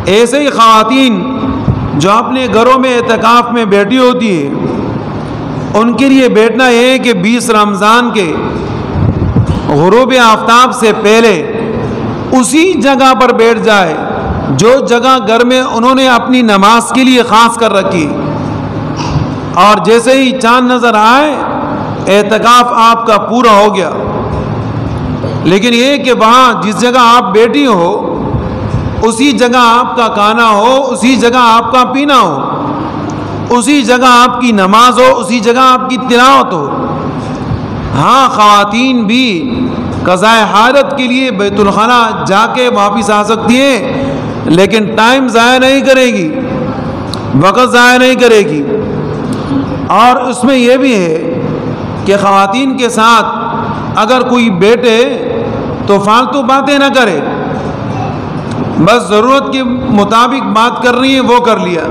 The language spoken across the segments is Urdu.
ایسے ہی خواتین جو اپنے گھروں میں اعتکاف میں بیٹھی ہوتی ہے، ان کے لیے بیٹھنا یہ ہے کہ 20 رمضان کے غروب آفتاب سے پہلے اسی جگہ پر بیٹھ جائے جو جگہ گھر میں انہوں نے اپنی نماز کے لیے خاص کر رکھی، اور جیسے ہی چاند نظر آئے اعتکاف آپ کا پورا ہو گیا۔ لیکن یہ کہ وہاں جس جگہ آپ بیٹھی ہو اسی جگہ آپ کا کھانا ہو، اسی جگہ آپ کا پینا ہو، اسی جگہ آپ کی نماز ہو، اسی جگہ آپ کی تلاوت ہو۔ ہاں، خواتین بھی قضاء حاجت کے لیے بیت الخلا جا کے واپس آ سکتی ہیں، لیکن ٹائم ضائع نہیں کرے گی، وقت ضائع نہیں کرے گی۔ اور اس میں یہ بھی ہے کہ خواتین کے ساتھ اگر کوئی بیٹھے تو فالتو باتیں نہ کرے، بس ضرورت کے مطابق بات کرنی ہے وہ کر لیا،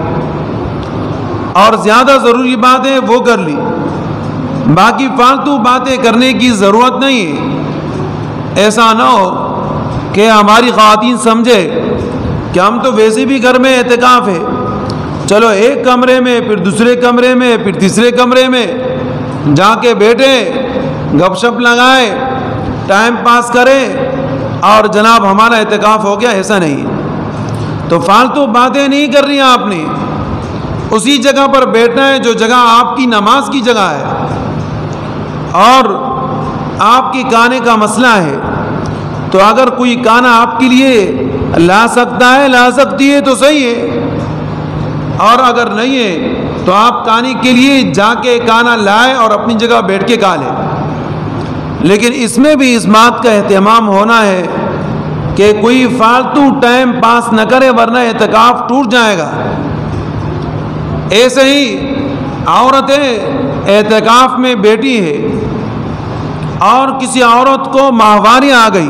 اور زیادہ ضروری باتیں وہ کر لی، باقی فالتو باتیں کرنے کی ضرورت نہیں ہے۔ ایسا نہ ہو کہ ہماری خواتین سمجھے کہ ہم تو ویسے بھی گھر میں اعتکاف ہے، چلو ایک کمرے میں، پھر دوسرے کمرے میں، پھر تیسرے کمرے میں جا کے بیٹھے، گپ شپ لگائے، ٹائم پاس کرے اور جناب ہمارا اعتکاف ہو گیا۔ ایسا نہیں، تو فالتو باتیں نہیں کرنی آپ نے، اسی جگہ پر بیٹھنا ہے جو جگہ آپ کی نماز کی جگہ ہے، اور آپ کے کھانے کا مسئلہ ہے تو اگر کوئی کھانا آپ کے لیے لا سکتا ہے، لا سکتی ہے تو صحیح ہے، اور اگر نہیں ہے تو آپ کھانے کے لیے جا کے کھانا لائے اور اپنی جگہ بیٹھ کے کھا لیں۔ لیکن اس میں بھی اس بات کا اہتمام ہونا ہے کہ کوئی فالتو ٹائم پاس نہ کرے ورنہ اعتکاف ٹوٹ جائے گا۔ ایسے ہی عورتیں اعتکاف میں بیٹھی ہے اور کسی عورت کو ماہواری آ گئی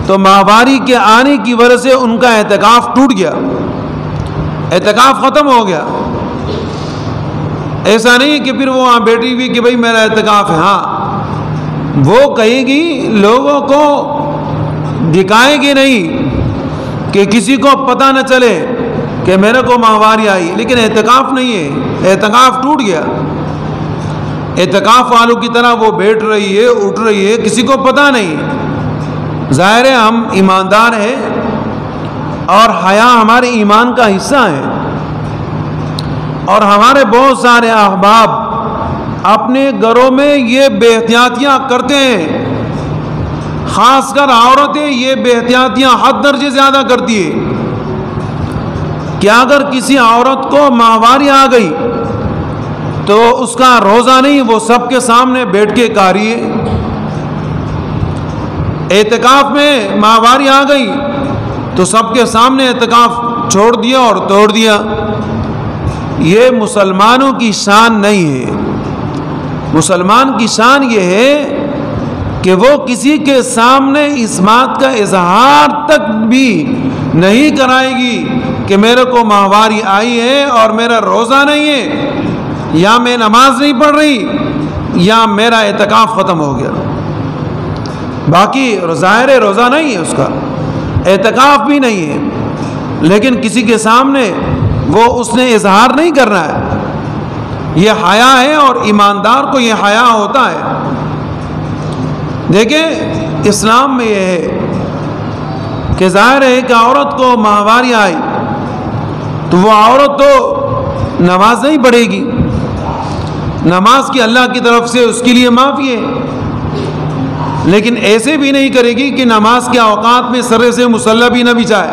تو ماہواری کے آنے کی وجہ سے ان کا اعتکاف ٹوٹ گیا، اعتکاف ختم ہو گیا۔ ایسا نہیں کہ پھر وہ وہاں بیٹھی ہوئی کہ بھئی میرا اعتکاف ہے، ہاں وہ کہے گی، لوگوں کو دکھائے گی نہیں کہ کسی کو پتہ نہ چلے کہ میرے کو ماہواری آئی، لیکن اعتکاف نہیں ہے، اعتکاف ٹوٹ گیا۔ اعتکاف والوں کی طرح وہ بیٹھ رہی ہے، اٹھ رہی ہے، کسی کو پتہ نہیں۔ ظاہر ہے ہم ایماندار ہیں اور حیا ہمارے ایمان کا حصہ ہے، اور ہمارے بہت سارے احباب اپنے گھروں میں یہ بے احتیاطیاں کرتے ہیں، خاص کر عورتیں یہ بے احتیاطیاں حد درجے زیادہ کرتی ہے کہ اگر کسی عورت کو ماہواری آ گئی تو اس کا روزہ نہیں، وہ سب کے سامنے بیٹھ کے کھا رہی ہے۔ اعتکاف میں ماہواری آ گئی تو سب کے سامنے اعتکاف چھوڑ دیا اور توڑ دیا۔ یہ مسلمانوں کی شان نہیں ہے۔ مسلمان کی شان یہ ہے کہ وہ کسی کے سامنے اس بات کا اظہار تک بھی نہیں کرائے گی کہ میرے کو ماہواری آئی ہے اور میرا روزہ نہیں ہے، یا میں نماز نہیں پڑھ رہی، یا میرا اعتکاف ختم ہو گیا۔ باقی ظاہر روزہ نہیں ہے، اس کا اعتکاف بھی نہیں ہے، لیکن کسی کے سامنے وہ اس نے اظہار نہیں کرنا ہے۔ یہ حیا ہے، اور ایماندار کو یہ حیا ہوتا ہے۔ دیکھیں اسلام میں یہ ہے کہ ظاہر ہے کہ عورت کو ماہواری آئی تو وہ عورت تو نماز نہیں پڑھے گی، نماز کی اللہ کی طرف سے اس کے لیے معافی ہے، لیکن ایسے بھی نہیں کرے گی کہ نماز کے اوقات میں سرے سے مصلی بھی نہ بچھائے،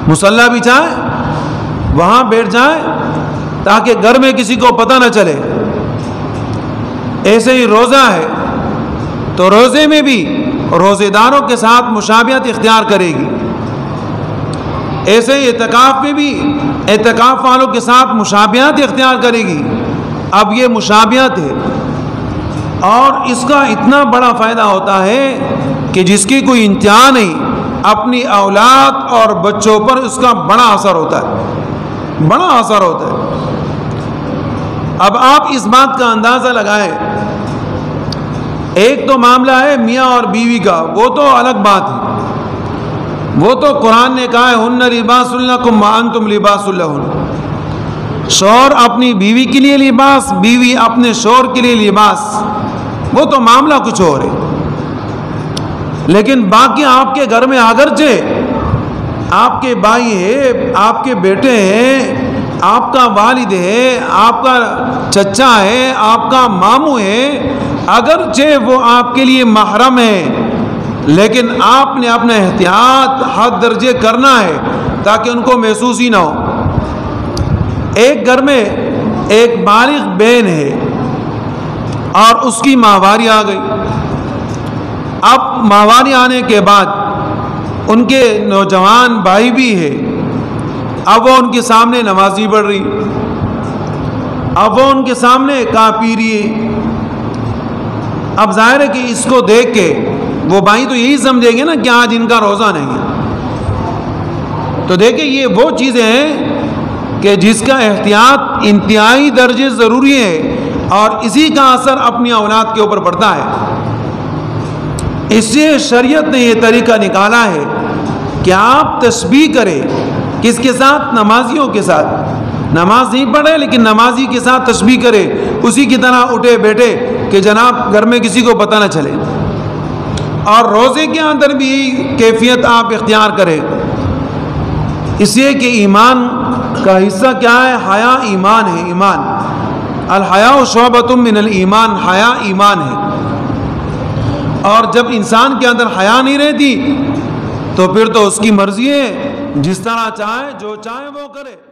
مصلی بچھائے وہاں بیٹھ جائے تاکہ گھر میں کسی کو پتہ نہ چلے۔ ایسے ہی روزہ ہے تو روزے میں بھی روزے داروں کے ساتھ مشابہت اختیار کرے گی، ایسے ہی اعتکاف میں بھی اعتکاف والوں کے ساتھ مشابہت اختیار کرے گی۔ اب یہ مشابہت ہے، اور اس کا اتنا بڑا فائدہ ہوتا ہے کہ جس کی کوئی انتہا نہیں، اپنی اولاد اور بچوں پر اس کا بڑا اثر ہوتا ہے، بڑا اثر ہوتا ہے۔ اب آپ اس بات کا اندازہ لگائیں، ایک تو معاملہ ہے میاں اور بیوی کا، وہ تو الگ بات ہے، وہ تو قرآن نے کہا ہے ہن لباس لکم وانتم لباس لہن، شوہر اپنی بیوی کے لیے لباس، بیوی اپنے شوہر کے لیے لباس، وہ تو معاملہ کچھ اور ہے۔ لیکن باقی آپ کے گھر میں اگرچہ آپ کے بھائی ہے، آپ کے بیٹے ہیں، آپ کا والد ہے، آپ کا چچا ہے، آپ کا ماموں ہے، اگرچہ وہ آپ کے لیے محرم ہے، لیکن آپ نے اپنا احتیاط حد درجے کرنا ہے تاکہ ان کو محسوس ہی نہ ہو۔ ایک گھر میں ایک بالغ بہن ہے اور اس کی ماہواری آ گئی۔ اب ماہواری آنے کے بعد ان کے نوجوان بھائی بھی ہے، اب وہ ان کے سامنے نمازی پڑھ رہی، اب وہ ان کے سامنے کہاں پی رہی ہے۔ اب ظاہر ہے کہ اس کو دیکھ کے وہ بھائی تو یہی سمجھیں گے نا کہ آج ان کا روزہ نہیں ہے۔ تو دیکھیں یہ وہ چیزیں ہیں کہ جس کا احتیاط انتہائی درجے ضروری ہے، اور اسی کا اثر اپنی اولاد کے اوپر پڑتا ہے۔ اس سے شریعت نے یہ طریقہ نکالا ہے کہ آپ تشبیہ کریں، کس کے ساتھ؟ نمازیوں کے ساتھ۔ نماز نہیں پڑھے لیکن نمازی کے ساتھ تشبیہ کرے، اسی کی طرح اٹھے بیٹھے کہ جناب گھر میں کسی کو پتہ نہ چلے۔ اور روزے کے اندر بھی کیفیت آپ اختیار کریں، اس لیے کہ ایمان کا حصہ کیا ہے؟ حیا ایمان ہے۔ ایمان الحیاء شعبۃ من الایمان، حیا ایمان ہے۔ اور جب انسان کے اندر حیا نہیں رہتی تو پھر تو اس کی مرضی ہے، جس طرح چاہے جو چاہے وہ کرے۔